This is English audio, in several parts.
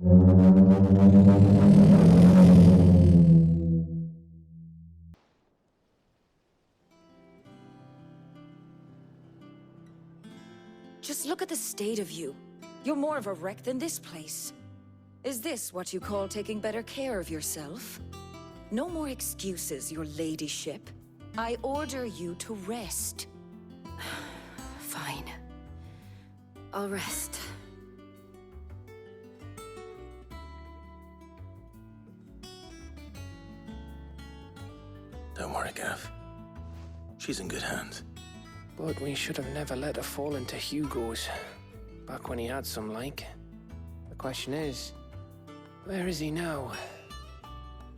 Just look at the state of you. You're more of a wreck than this place. Is this what you call taking better care of yourself? No more excuses, your ladyship. I order you to rest. Fine. I'll rest. Don't worry, Gav. She's in good hands. But we should have never let her fall into Hugo's. Back when he had some like. The question is, where is he now?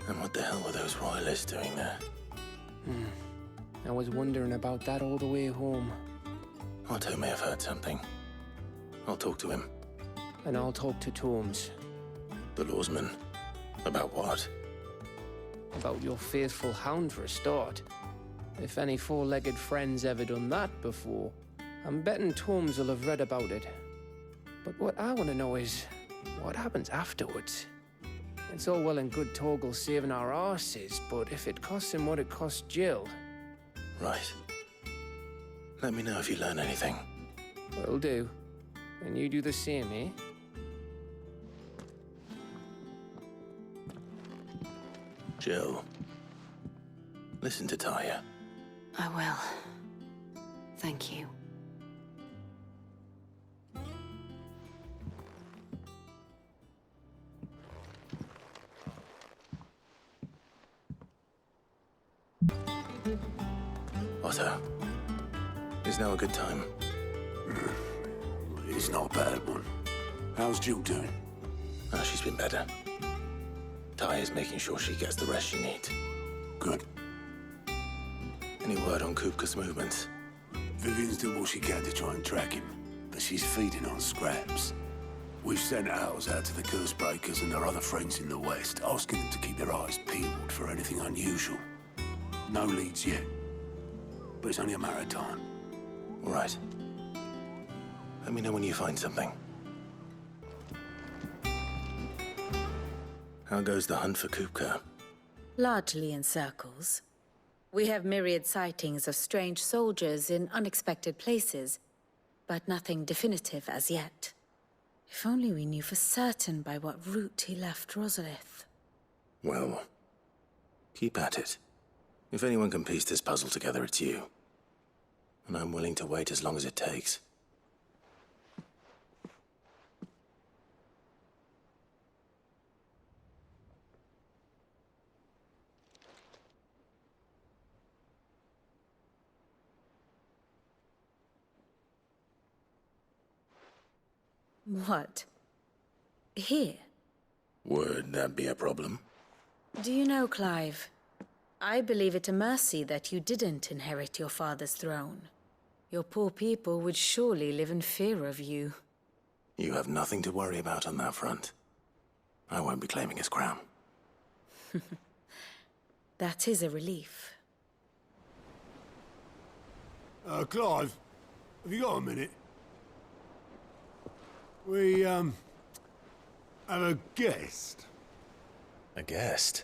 And what the hell were those royalists doing there? I was wondering about that all the way home. Otto may have heard something. I'll talk to him. And I'll talk to Torms. The lawsman. About what? About your faithful hound for a start. If any four-legged friend's ever done that before, I'm betting Torms will have read about it. But what I want to know is, what happens afterwards? It's all well and good Torgal saving our arses, but if it costs him what it cost Jill... Right. Let me know if you learn anything. Will do. And you do the same, eh? Jill. Listen to Taya. I will. Thank you. Otto. Is now a good time? It's not a bad one. How's Jill doing? Oh, she's been better. Taya's making sure she gets the rest she needs. Good. Any word on Kupka's movements? Vivian's doing what she can to try and track him, but she's feeding on scraps. We've sent ours out to the Cursebreakers and their other friends in the West, asking them to keep their eyes peeled for anything unusual. No leads yet, but it's only a matter of time. All right. Let me know when you find something. How goes the hunt for Kupka? Largely in circles. We have myriad sightings of strange soldiers in unexpected places, but nothing definitive as yet. If only we knew for certain by what route he left Rosalith. Well, keep at it. If anyone can piece this puzzle together, it's you. And I'm willing to wait as long as it takes. What? Here? Would that be a problem? Do you know, Clive? I believe it a mercy that you didn't inherit your father's throne. Your poor people would surely live in fear of you. You have nothing to worry about on that front. I won't be claiming his crown. That is a relief. Clive, have you got a minute? We, have a guest. A guest?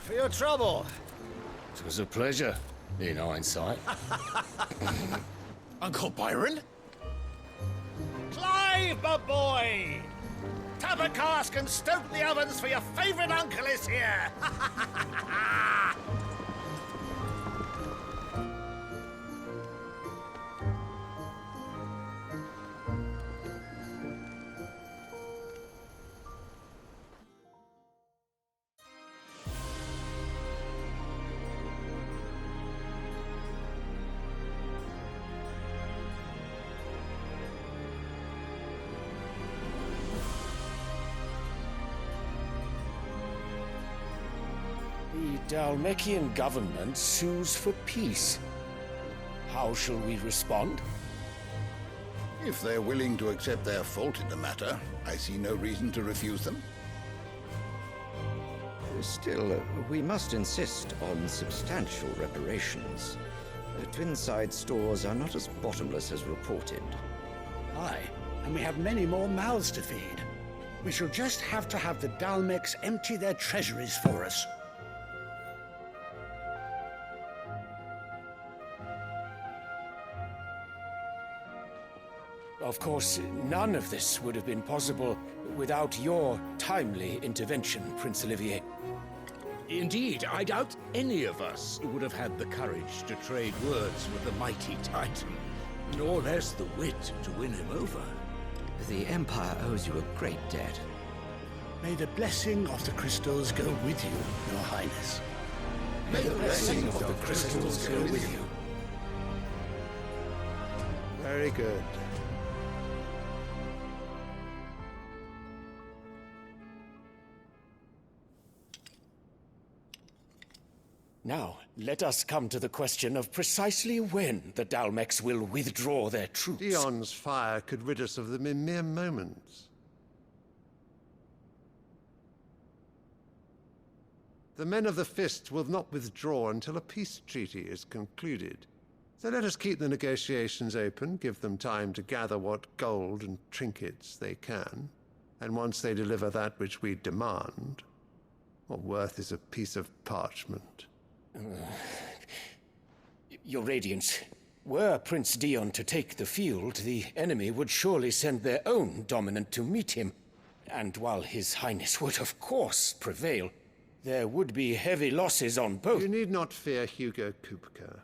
For your trouble. It was a pleasure, in hindsight. Uncle Byron? Clive, my boy! Tap a cask and stoke the ovens for your favorite uncle is here! The Dhalmekian government sues for peace. How shall we respond? If they're willing to accept their fault in the matter, I see no reason to refuse them. Still, we must insist on substantial reparations. Twinside stores are not as bottomless as reported. Aye, and we have many more mouths to feed. We shall just have to have the Dalmex empty their treasuries for us. Of course, none of this would have been possible without your timely intervention, Prince Olivier. Indeed, I doubt any of us would have had the courage to trade words with the mighty Titan, nor less the wit to win him over. The Empire owes you a great debt. May the blessing of the crystals go with you, Your Highness. May the blessing of the crystals go with you. Very good. Now, let us come to the question of precisely when the Dalmex will withdraw their troops. Dion's fire could rid us of them in mere moments. The men of the Fist will not withdraw until a peace treaty is concluded. So let us keep the negotiations open, give them time to gather what gold and trinkets they can, and once they deliver that which we demand, what worth is a piece of parchment? Your Radiance, were Prince Dion to take the field, the enemy would surely send their own dominant to meet him. And while His Highness would of course prevail, there would be heavy losses on both. You need not fear Hugo Kupka.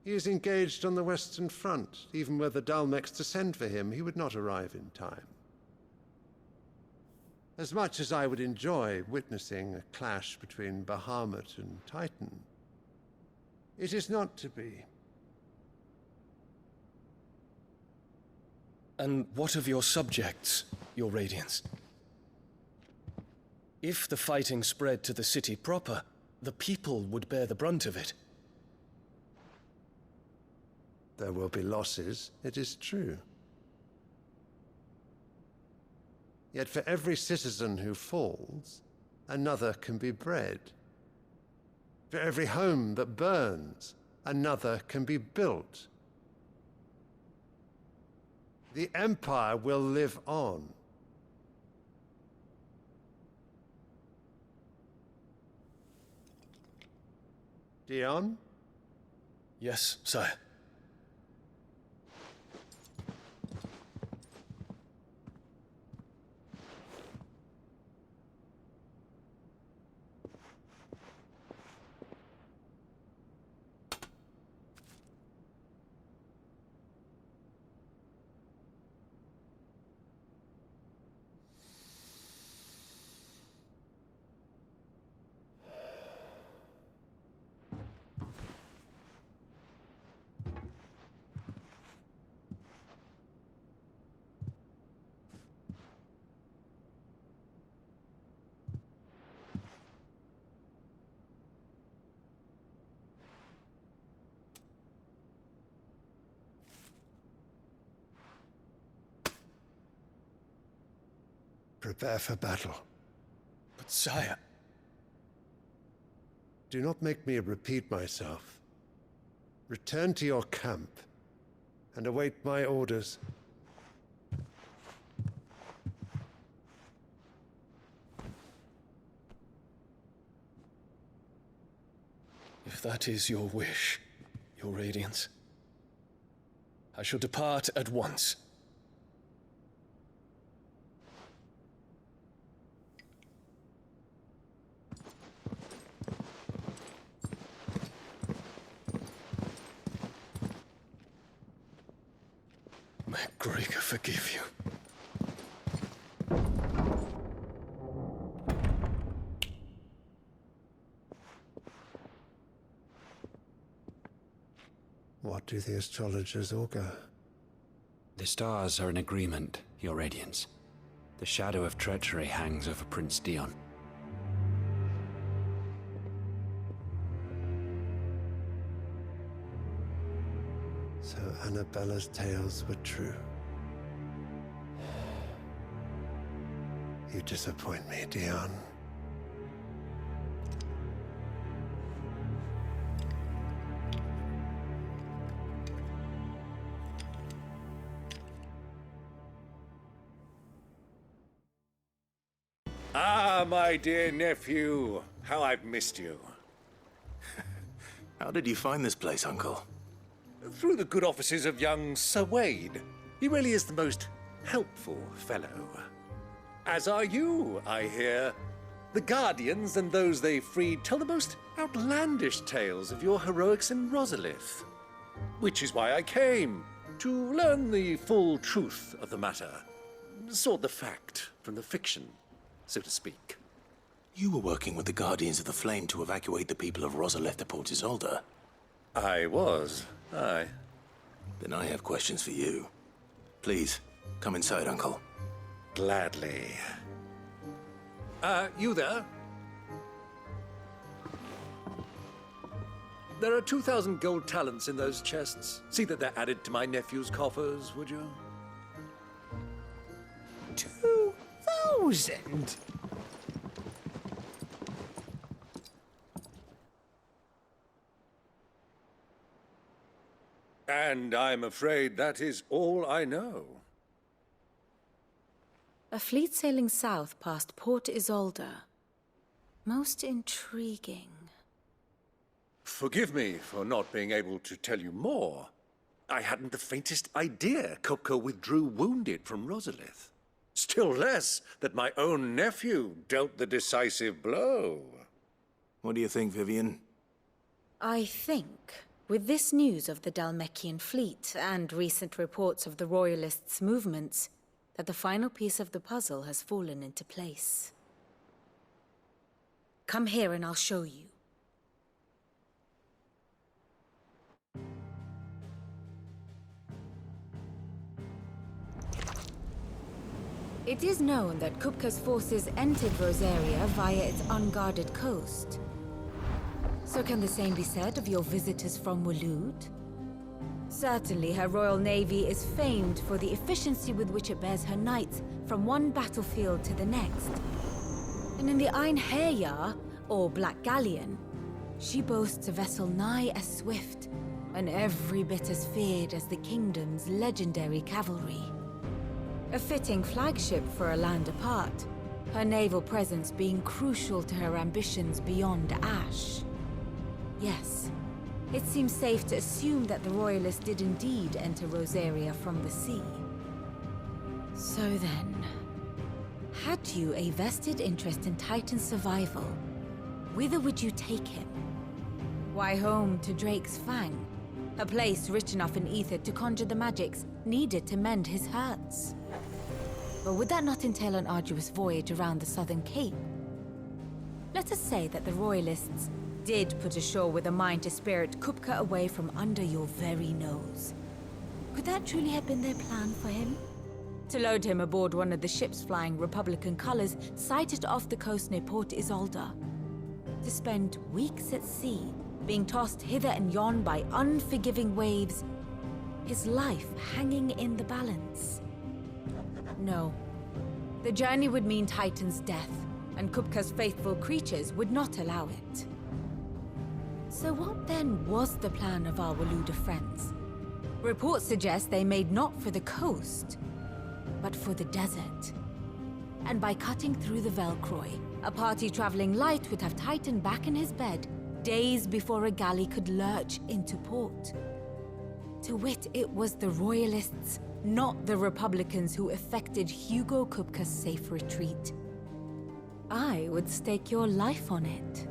He is engaged on the Western Front. Even were the Dalmex to send for him, he would not arrive in time. As much as I would enjoy witnessing a clash between Bahamut and Titan, it is not to be. And what of your subjects, Your Radiance? If the fighting spread to the city proper, the people would bear the brunt of it. There will be losses, it is true. Yet for every citizen who falls, another can be bred. For every home that burns, another can be built. The Empire will live on. Dion? Yes, sire. Prepare for battle. But sire... Do not make me repeat myself. Return to your camp and await my orders. If that is your wish, Your Radiance, I shall depart at once. May Gregor forgive you. What do the astrologers augur? The stars are in agreement, Your Radiance. The shadow of treachery hangs over Prince Dion. So Annabella's tales were true. You disappoint me, Dion. Ah, my dear nephew. How I've missed you. How did you find this place, Uncle? Through the good offices of young Sir Wade. He really is the most helpful fellow. As are you, I hear. The Guardians and those they freed tell the most outlandish tales of your heroics in Rosalith. Which is why I came, to learn the full truth of the matter. Sort the fact from the fiction, so to speak. You were working with the Guardians of the Flame to evacuate the people of Rosalith to Port Isolde. I was, aye. Then I have questions for you. Please, come inside, Uncle. Gladly. You there? There are 2,000 gold talents in those chests. See that they're added to my nephew's coffers, would you? 2,000? And I'm afraid that is all I know. A fleet sailing south past Port Isolde. Most intriguing. Forgive me for not being able to tell you more. I hadn't the faintest idea Kupka withdrew wounded from Rosalith. Still less that my own nephew dealt the decisive blow. What do you think, Vivian? I think, with this news of the Dhalmekian fleet and recent reports of the Royalists' movements, that the final piece of the puzzle has fallen into place. Come here and I'll show you. It is known that Kupka's forces entered Rosaria via its unguarded coast. So can the same be said of your visitors from Waloed? Certainly, her Royal Navy is famed for the efficiency with which it bears her knights from one battlefield to the next. And in the Einherjar, or Black Galleon, she boasts a vessel nigh as swift and every bit as feared as the kingdom's legendary cavalry. A fitting flagship for a land apart, her naval presence being crucial to her ambitions beyond Ash. Yes, it seems safe to assume that the Royalists did indeed enter Rosaria from the sea. So then, had you a vested interest in Titan's survival, whither would you take him? Why, home to Drake's Fang, a place rich enough in ether to conjure the magics needed to mend his hurts. But would that not entail an arduous voyage around the southern cape? Let us say that the Royalists did put ashore with a mind to spirit Kupka away from under your very nose. Could that truly have been their plan for him? To load him aboard one of the ships flying Republican colors sighted off the coast near Port Isolde. To spend weeks at sea, being tossed hither and yon by unforgiving waves, his life hanging in the balance. No. The journey would mean Titan's death, and Kupka's faithful creatures would not allow it. So what then was the plan of our Waloed friends? Reports suggest they made not for the coast, but for the desert. And by cutting through the Velcroy, a party traveling light would have Titan back in his bed days before a galley could lurch into port. To wit, it was the Royalists, not the Republicans, who effected Hugo Kupka's safe retreat. I would stake your life on it.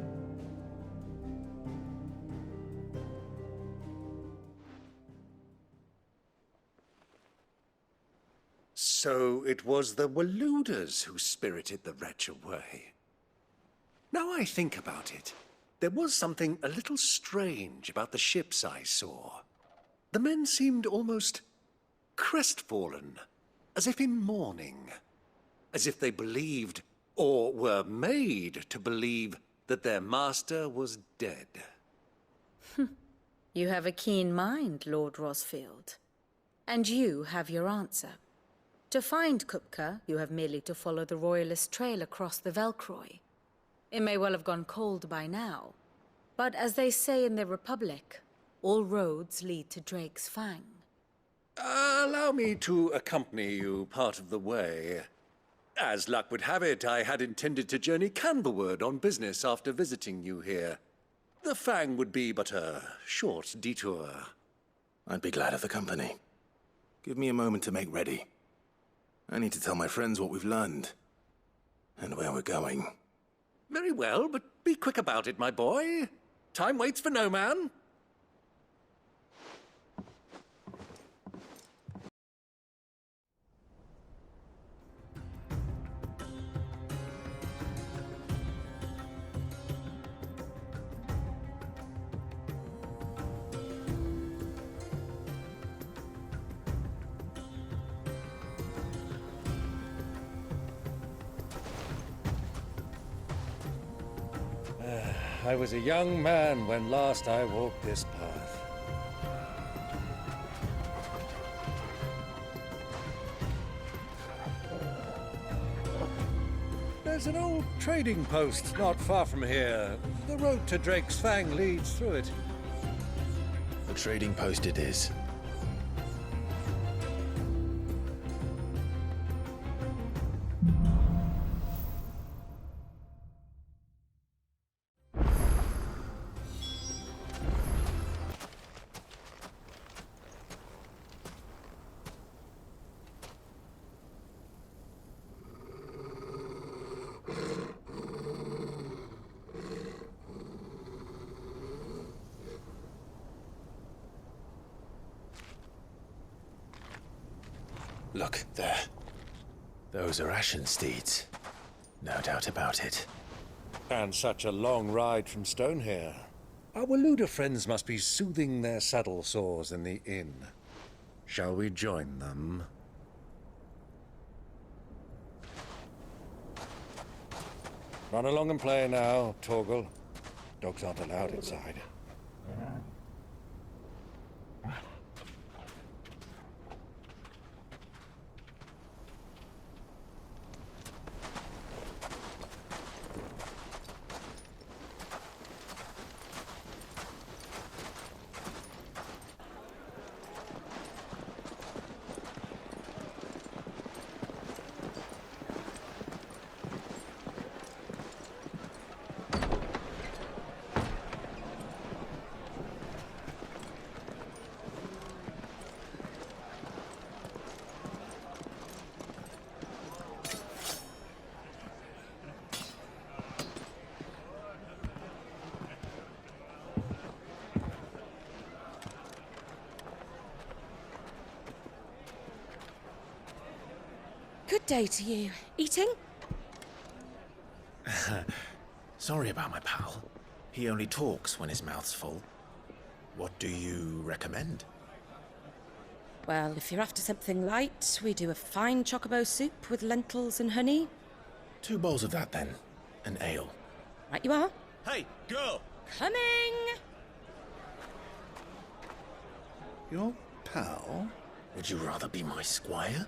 So it was the Waloeders who spirited the wretch away. Now I think about it, there was something a little strange about the ships I saw. The men seemed almost crestfallen, as if in mourning, as if they believed, or were made to believe, that their master was dead. You have a keen mind, Lord Rosfield. And you have your answer. To find Kupka, you have merely to follow the Royalist trail across the Velcroy. It may well have gone cold by now, but as they say in the Republic, all roads lead to Drake's Fang. Allow me to accompany you part of the way. As luck would have it, I had intended to journey Candlewood on business after visiting you here. The Fang would be but a short detour. I'd be glad of the company. Give me a moment to make ready. I need to tell my friends what we've learned, and where we're going. Very well, but be quick about it, my boy. Time waits for no man. I was a young man when last I walked this path. There's an old trading post not far from here. The road to Drake's Fang leads through it. The trading post it is. Look, there. Those are Ashen steeds. No doubt about it. And such a long ride from Stonehair. Our Waluda friends must be soothing their saddle sores in the inn. Shall we join them? Run along and play now, Torgal. Dogs aren't allowed inside. Good day to you. Eating? Sorry about my pal. He only talks when his mouth's full. What do you recommend? Well, if you're after something light, we do a fine chocobo soup with lentils and honey. 2 bowls of that, then. An ale. Right you are. Hey, girl! Coming! Your pal? Would you rather be my squire?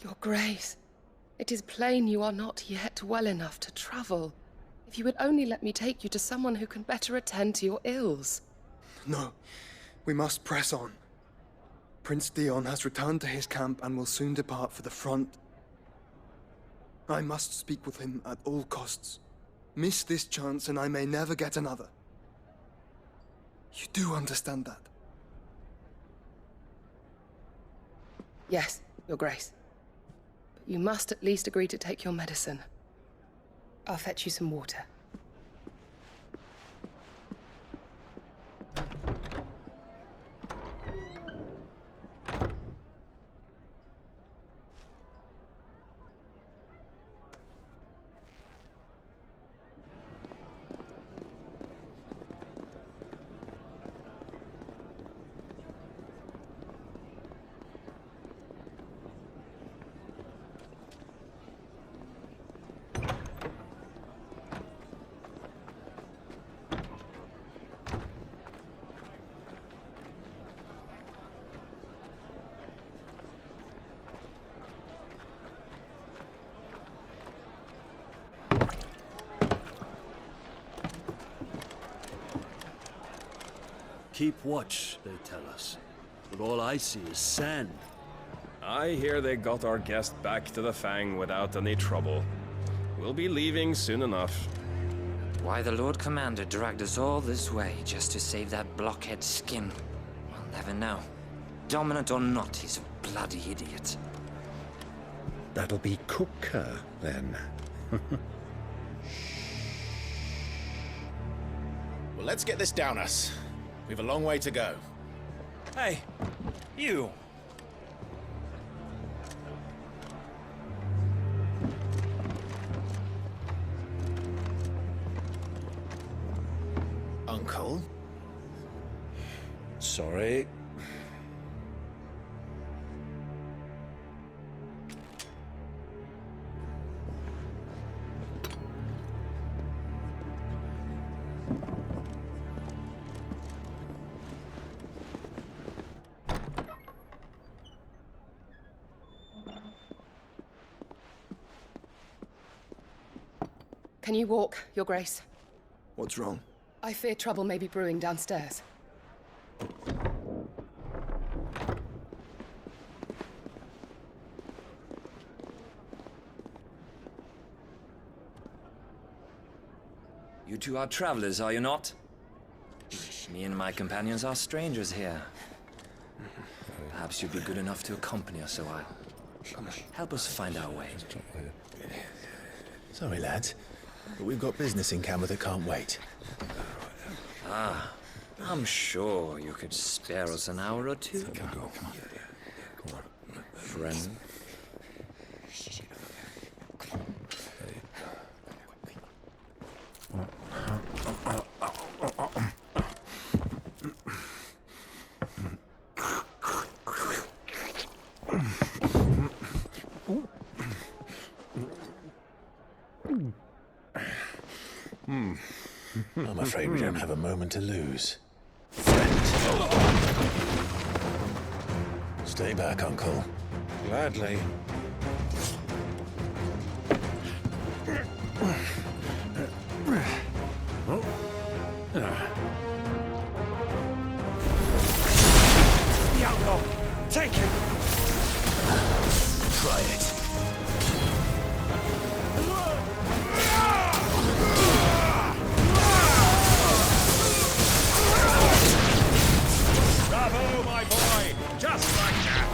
Your Grace, it is plain you are not yet well enough to travel. If you would only let me take you to someone who can better attend to your ills. No, we must press on. Prince Dion has returned to his camp and will soon depart for the front. I must speak with him at all costs. Miss this chance and I may never get another. You do understand that? Yes, Your Grace. But you must at least agree to take your medicine. I'll fetch you some water. Keep watch, they tell us. But all I see is sand. I hear they got our guest back to the Fang without any trouble. We'll be leaving soon enough. Why the Lord Commander dragged us all this way just to save that blockhead skin, we'll never know. Dominant or not, he's a bloody idiot. That'll be Cooker, then. Well, let's get this down us. We've a long way to go. Hey, you! Uncle? Sorry. Can you walk, Your Grace? What's wrong? I fear trouble may be brewing downstairs. You two are travelers, are you not? Me and my companions are strangers here. Perhaps you'd be good enough to accompany us a while. Help us find our way. Sorry, lads, but we've got business in Camber that can't wait. Ah, I'm sure you could spare us an hour or two. Come on. Friend. I'm afraid we don't have a moment to lose. Stay back, Uncle. Gladly. Diablo! Take him! Try it. Bravo, my boy! Just like that!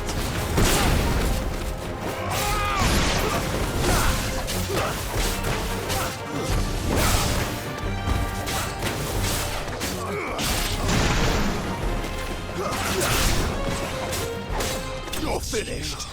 You're finished.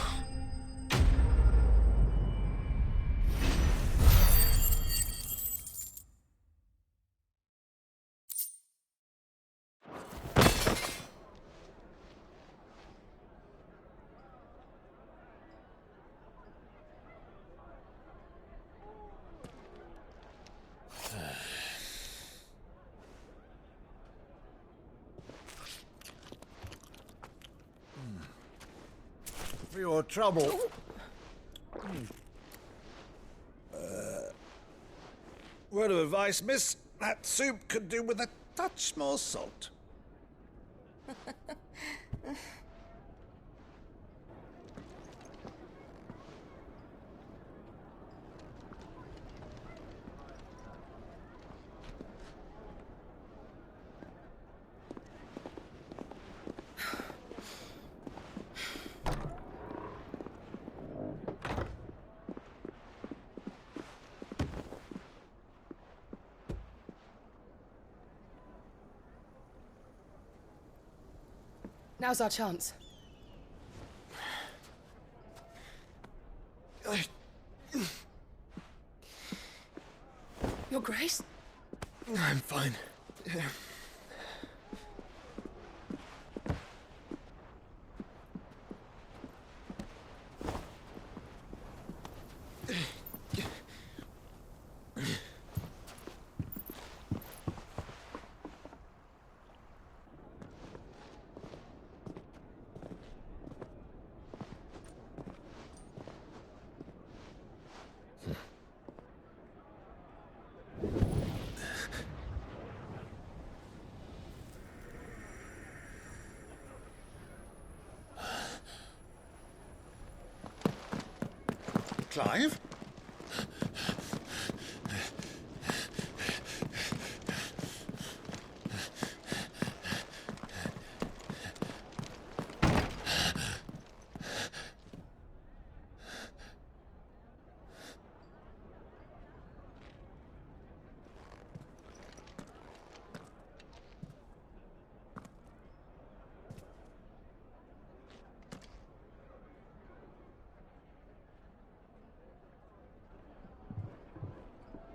For your trouble. Word of advice, miss. That soup could do with a touch more salt. Now's our chance. Your Grace? I'm fine. Clive?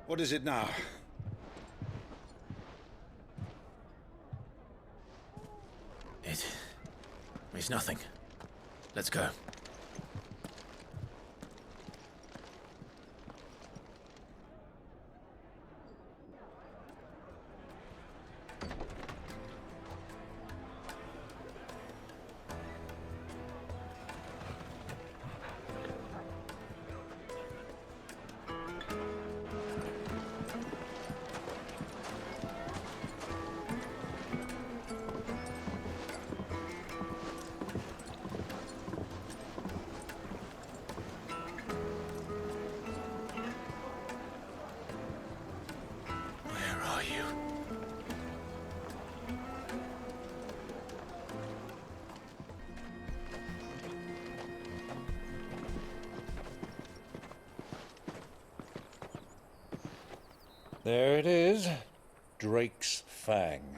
What is it now? It's nothing. Let's go. There it is. Drake's Fang.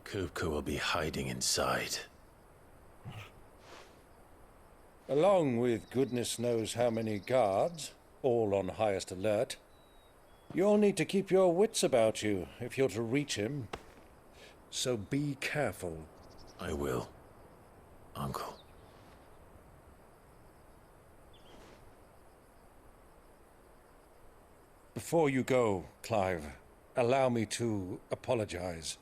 Kupka will be hiding inside. Along with goodness knows how many guards, all on highest alert. You'll need to keep your wits about you if you're to reach him. So be careful. I will, Uncle. Before you go, Clive, allow me to apologize.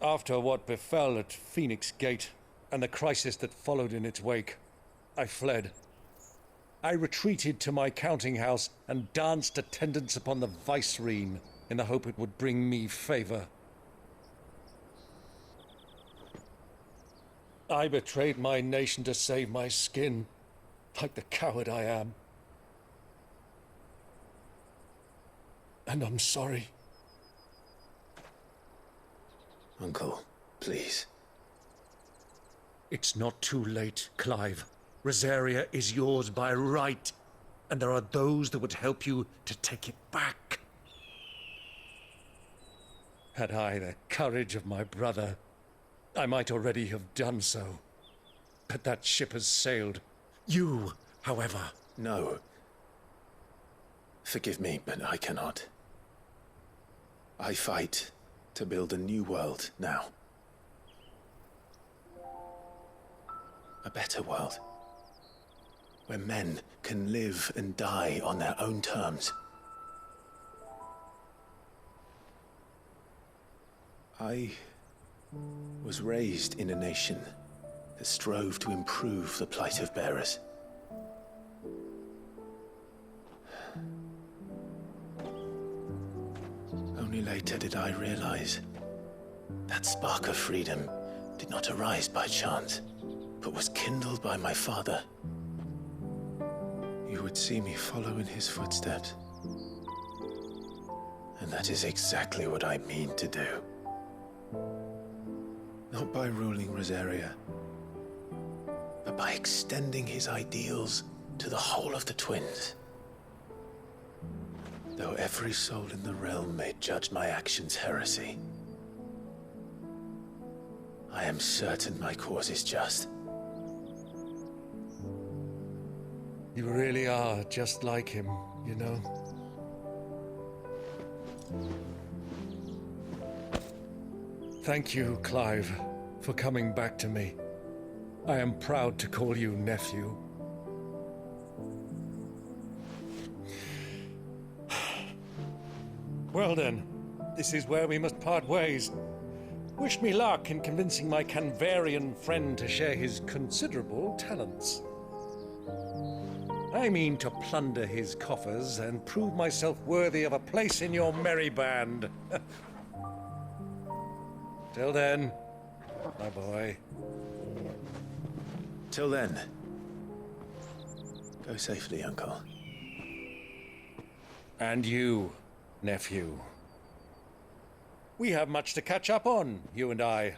After what befell at Phoenix Gate and the crisis that followed in its wake, I fled. I retreated to my counting house and danced attendance upon the vicereine in the hope it would bring me favor. I betrayed my nation to save my skin, like the coward I am. And I'm sorry. Uncle, please. It's not too late, Clive. Rosaria is yours by right, and there are those that would help you to take it back. Had I the courage of my brother, I might already have done so. But that ship has sailed. You, however... No. Forgive me, but I cannot. I fight to build a new world now. A better world. Where men can live and die on their own terms. I was raised in a nation that strove to improve the plight of bearers. Only later did I realize that spark of freedom did not arise by chance, but was kindled by my father. You would see me follow in his footsteps. And that is exactly what I mean to do. Not by ruling Rosaria, but by extending his ideals to the whole of the twins. Though every soul in the realm may judge my actions heresy, I am certain my cause is just. You really are just like him, you know? Thank you, Clive, for coming back to me. I am proud to call you nephew. Well then, this is where we must part ways. Wish me luck in convincing my Canvarian friend to share his considerable talents. I mean to plunder his coffers and prove myself worthy of a place in your merry band. Till then, my boy. Till then, go safely, Uncle. And you, nephew. We have much to catch up on, you and I.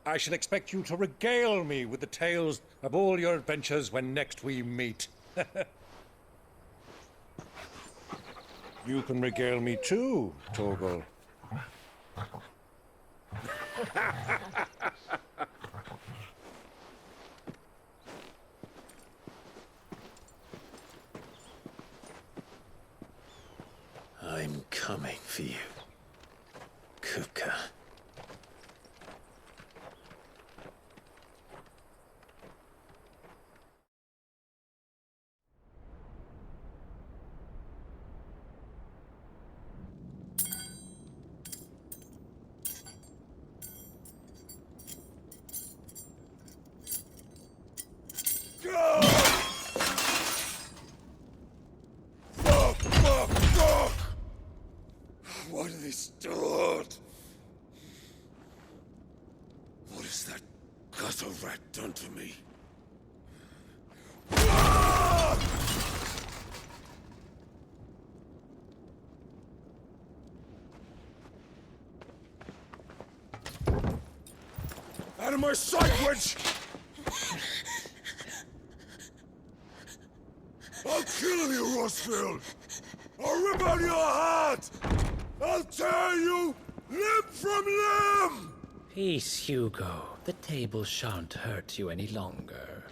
I shall expect you to regale me with the tales of all your adventures when next we meet. You can regale me too, Torgal. I'm coming for you, Kupka. Why do they start? What has that gutter rat done to me? Out of my sight, wench! I'll kill you, Rosfield! I'll rip out your heart! I'll tear you limb from limb! Peace, Hugo. The table shan't hurt you any longer.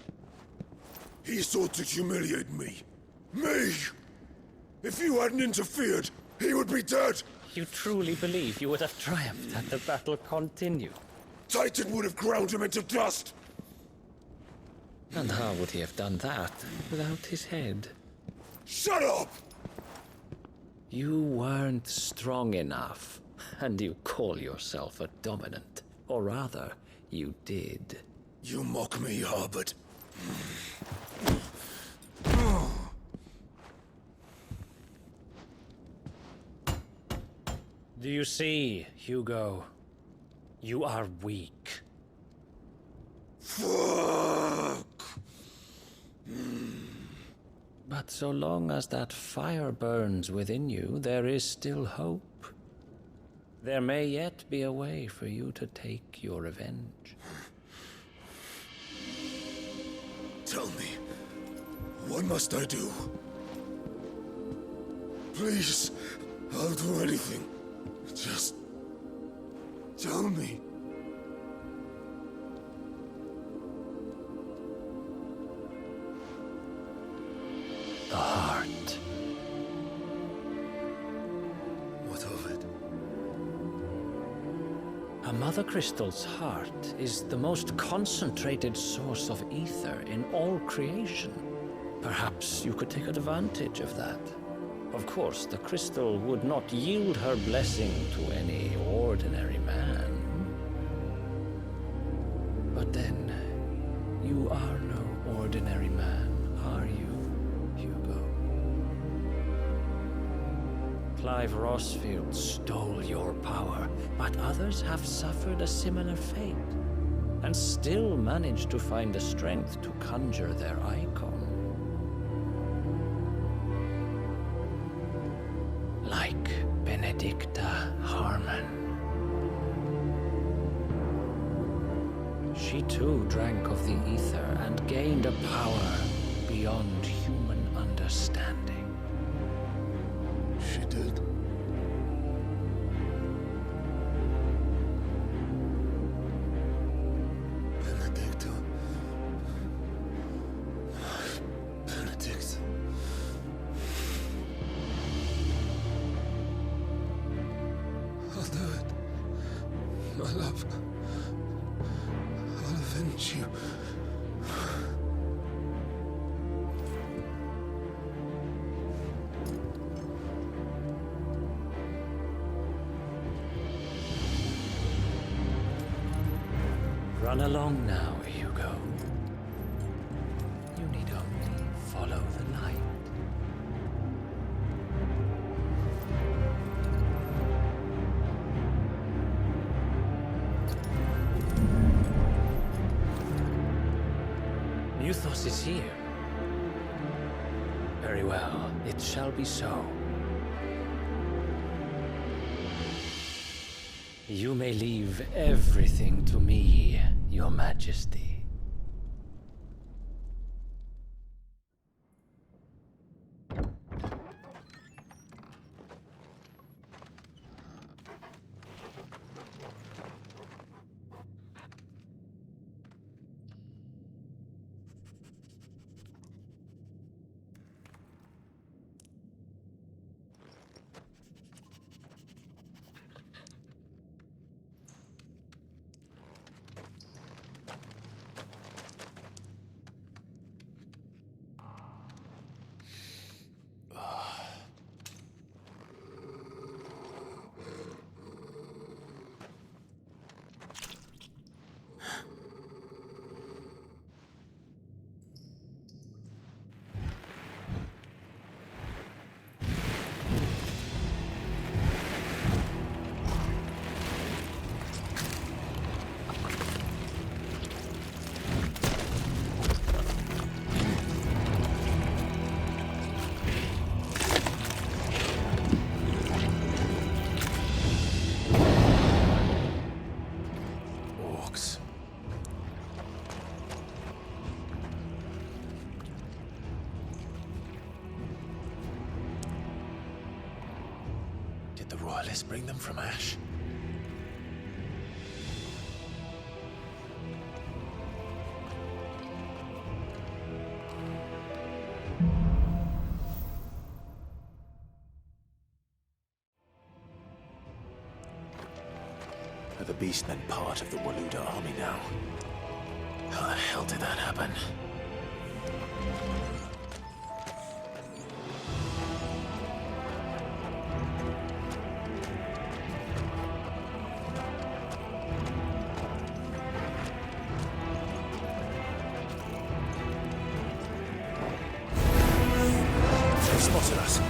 He sought to humiliate me. Me! If you hadn't interfered, he would be dead! You truly believe you would have triumphed had the battle continued? Titan would have ground him into dust! And how would he have done that without his head? Shut up! You weren't strong enough, and you call yourself a dominant. Or rather, you did. You mock me, Harbert. Do you see, Hugo? You are weak. Fuck! But so long as that fire burns within you, there is still hope. There may yet be a way for you to take your revenge. Tell me, what must I do? Please, I'll do anything. Just tell me. The heart. What of it? A Mother Crystal's heart is the most concentrated source of ether in all creation. Perhaps you could take advantage of that. Of course, the crystal would not yield her blessing to any ordinary man. But then, you are no ordinary man, are you, Hugo? Clive Rosfield stole your power, but others have suffered a similar fate, and still managed to find the strength to conjure their icon. Like Benedicta Harmon. She too drank of the ether and gained a power beyond human understanding. She did. Benedicto. Benedict. I'll do it. My love. I'll avenge you. Run along now, Hugo. You need only follow the light. Muthos is here. Very well, it shall be so. You may leave everything to me, Your Majesty. Did the Royalists bring them from Ash? Are the Beastmen part of the Waluda army now? How the hell did that happen? They spotted us.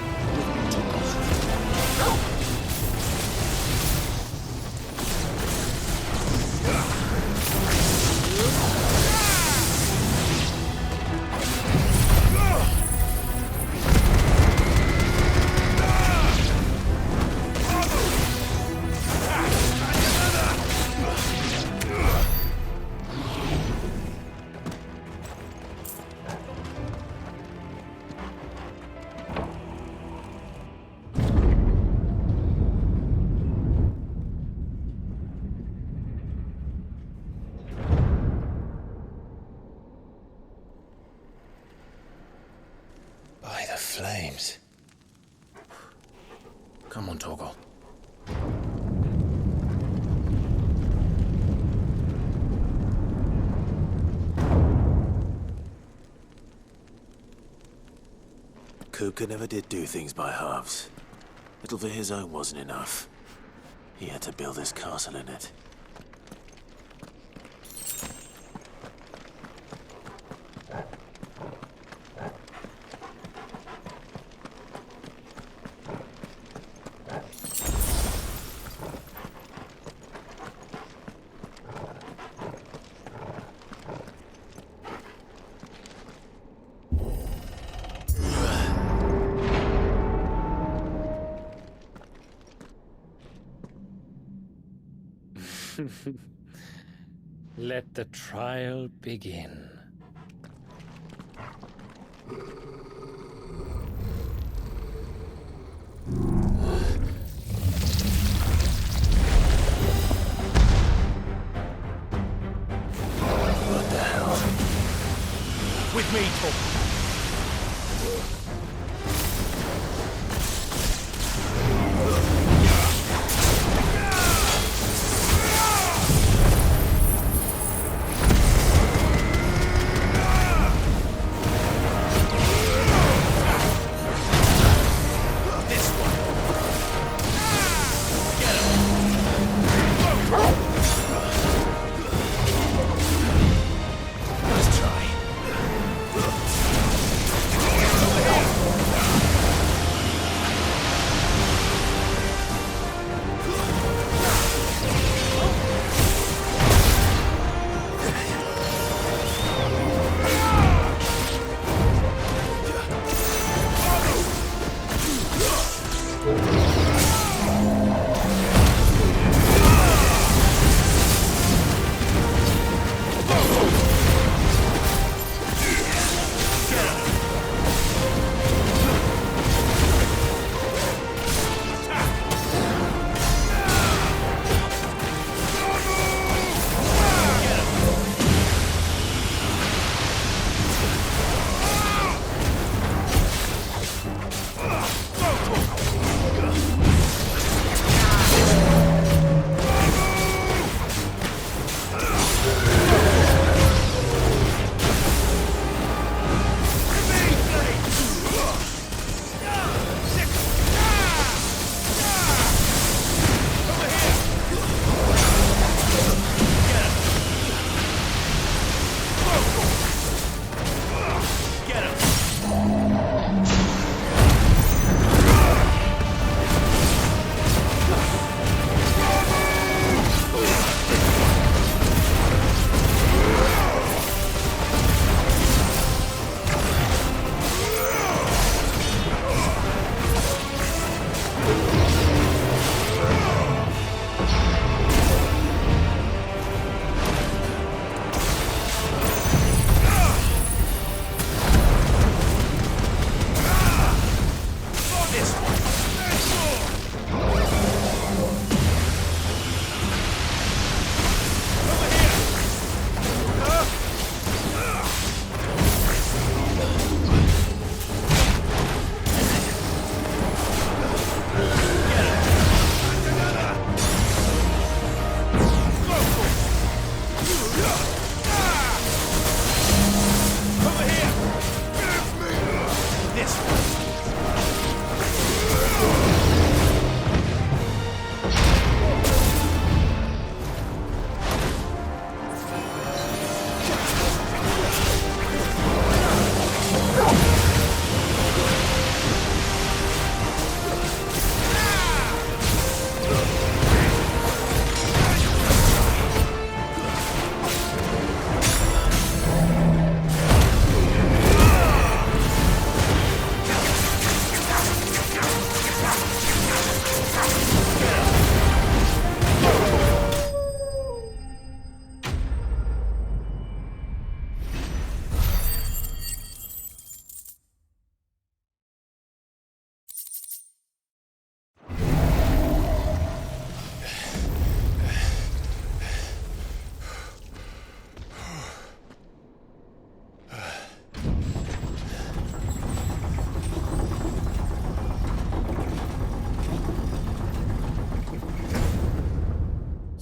By the flames. Come on, Torgal. Kupka never did do things by halves. Little for his own wasn't enough. He had to build his castle in it. Let the trial begin.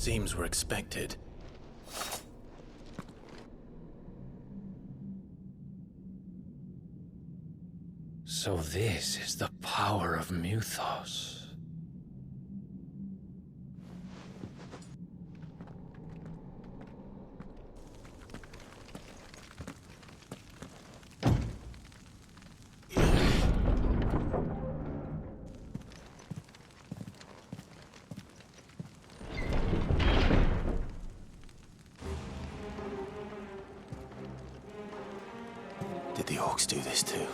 Seems we're expected. So this is the power of Mythos. Did the orcs do this too?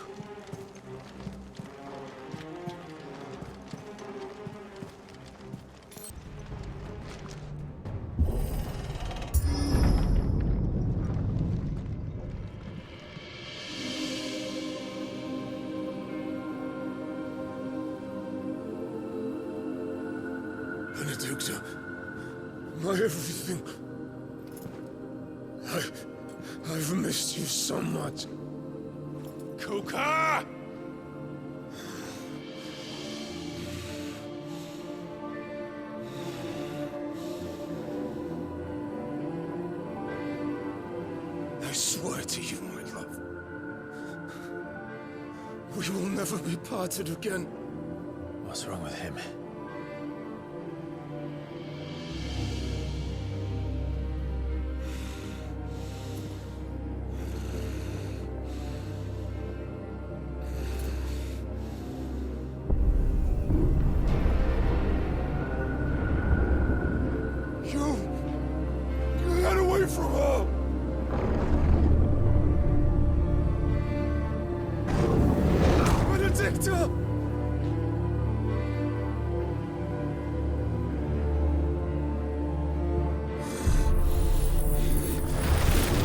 Benedicta, my everything. I've missed you so much. Kuka! I swear to you, my love, we will never be parted again. What's wrong with him? Get away from her! Benedicta!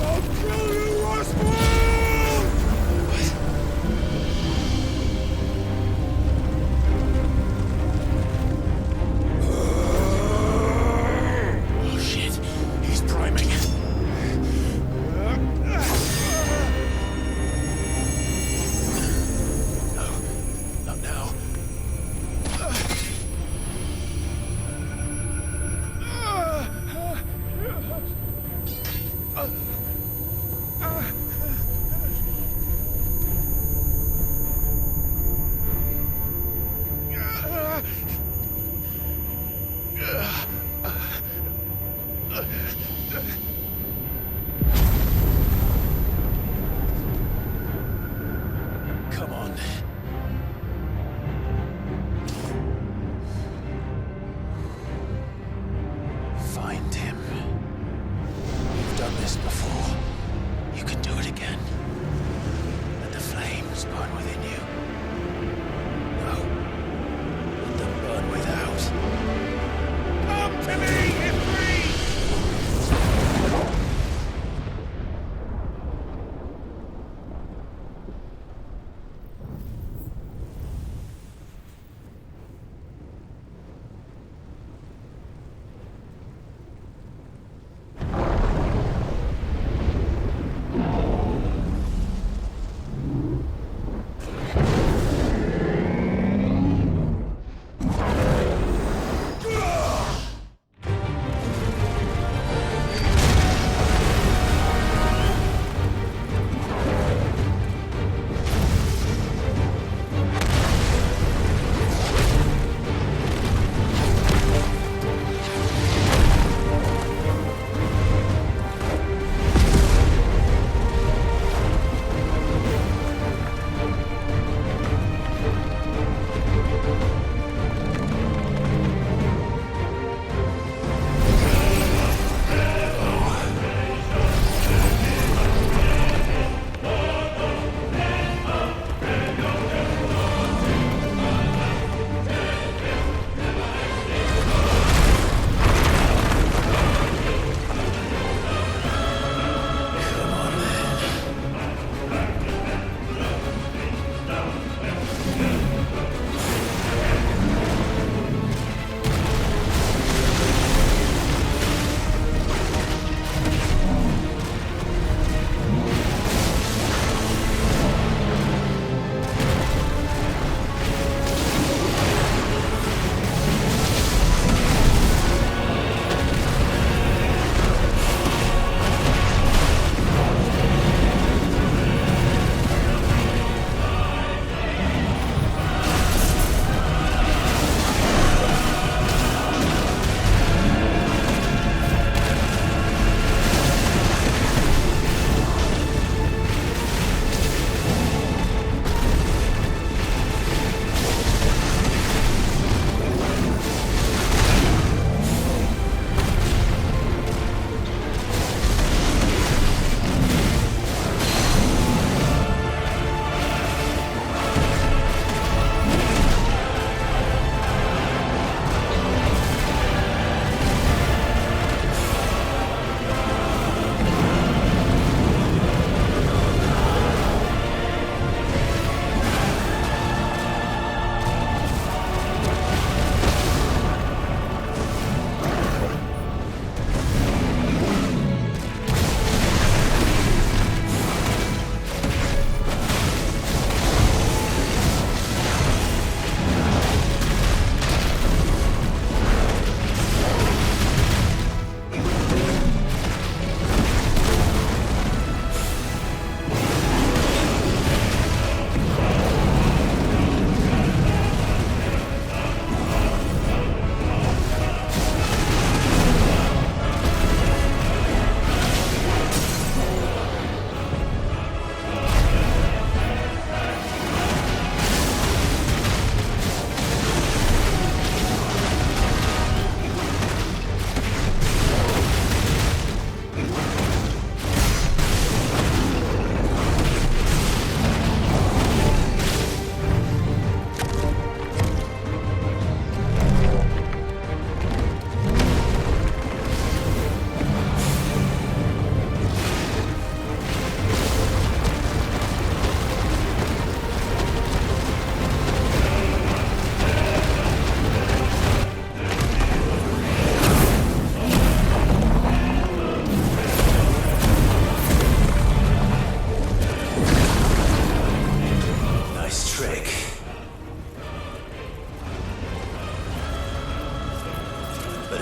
I'll kill you, Oswald! Oh shit, he's priming. Not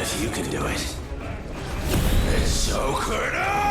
if you can do it, then so could I!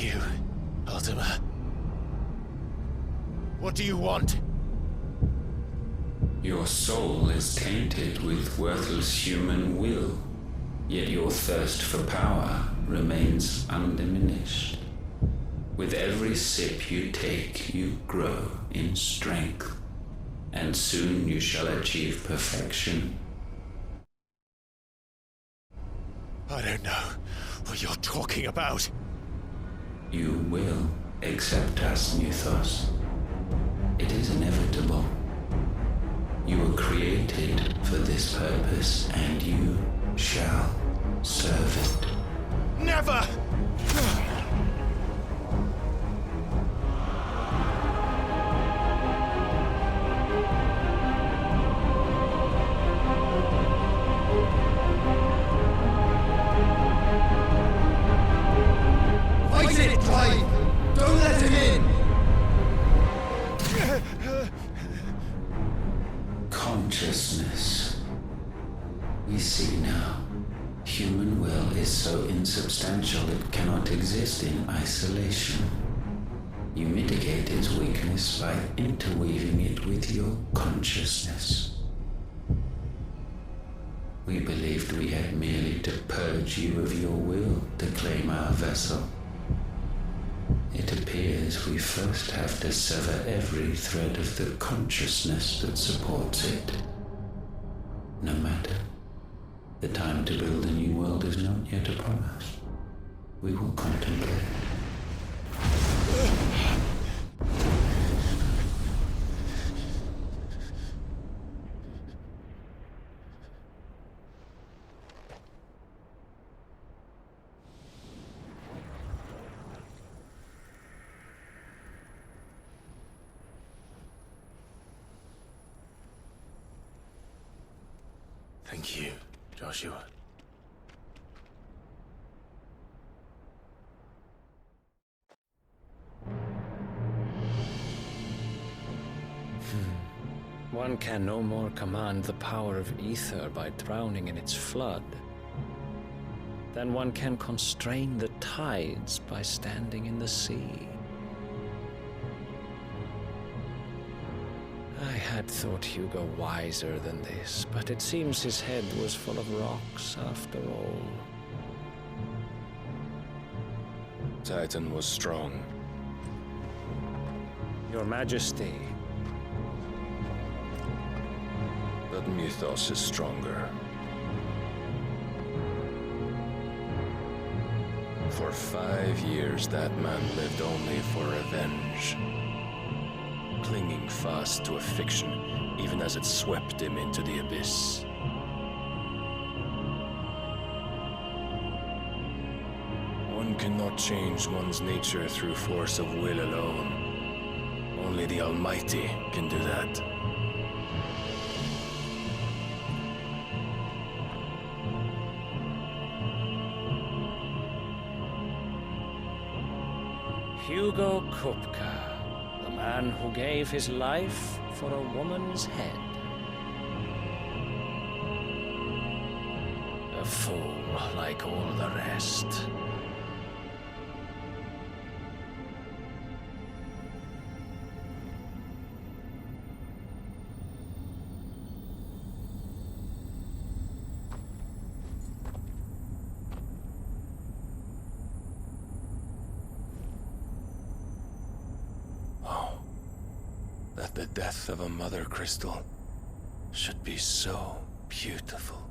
you, Ultima? What do you want? Your soul is tainted with worthless human will, yet your thirst for power remains undiminished. With every sip you take, you grow in strength, and soon you shall achieve perfection. I don't know what you're talking about. You will accept us, Mythos. It is inevitable. You were created for this purpose, and you shall serve it. Never! Fight it, Clive! Don't let him in! Consciousness. We see now. Human will is so insubstantial it cannot exist in isolation. You mitigate its weakness by interweaving it with your consciousness. We believed we had merely to purge you of your will to claim our vessel. It appears we first have to sever every thread of the consciousness that supports it. No matter. The time to build a new world is not yet upon us. We will contemplate. Thank you, Joshua. One can no more command the power of ether by drowning in its flood than one can constrain the tides by standing in the sea. I had thought Hugo wiser than this, but it seems his head was full of rocks after all. Titan was strong. Your Majesty. But Mythos is stronger. For 5 years, that man lived only for revenge. Clinging fast to a fiction, even as it swept him into the abyss. One cannot change one's nature through force of will alone. Only the Almighty can do that. Hugo Kupka, the man who gave his life for a woman's head. A fool like all the rest. That the death of a mother crystal should be so beautiful.